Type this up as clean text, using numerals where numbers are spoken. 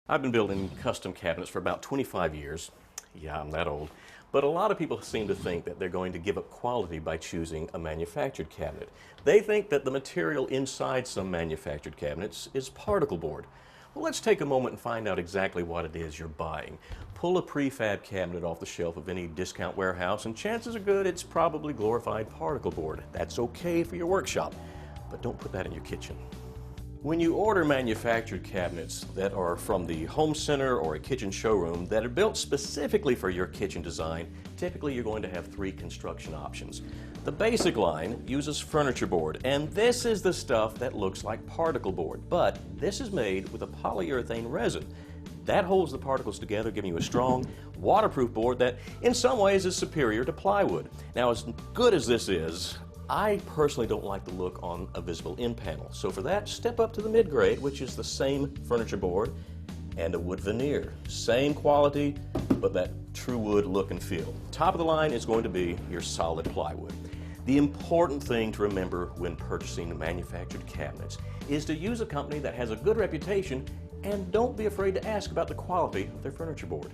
I've been building custom cabinets for about 25 years. Yeah, I'm that old. But a lot of people seem to think that they're going to give up quality by choosing a manufactured cabinet. They think that the material inside some manufactured cabinets is particle board. Well, let's take a moment and find out exactly what it is you're buying. Pull a prefab cabinet off the shelf of any discount warehouse and chances are good it's probably glorified particle board. That's okay for your workshop, but don't put that in your kitchen. When you order manufactured cabinets that are from the home center or a kitchen showroom that are built specifically for your kitchen design, typically you're going to have three construction options. The basic line uses furniture board, and this is the stuff that looks like particle board, but this is made with a polyurethane resin. That holds the particles together, giving you a strong, waterproof board that in some ways is superior to plywood. Now, as good as this is, I personally don't like the look on a visible end panel. So for that, step up to the mid-grade, which is the same furniture board and a wood veneer. Same quality, but that true wood look and feel. Top of the line is going to be your solid plywood. The important thing to remember when purchasing manufactured cabinets is to use a company that has a good reputation and don't be afraid to ask about the quality of their furniture board.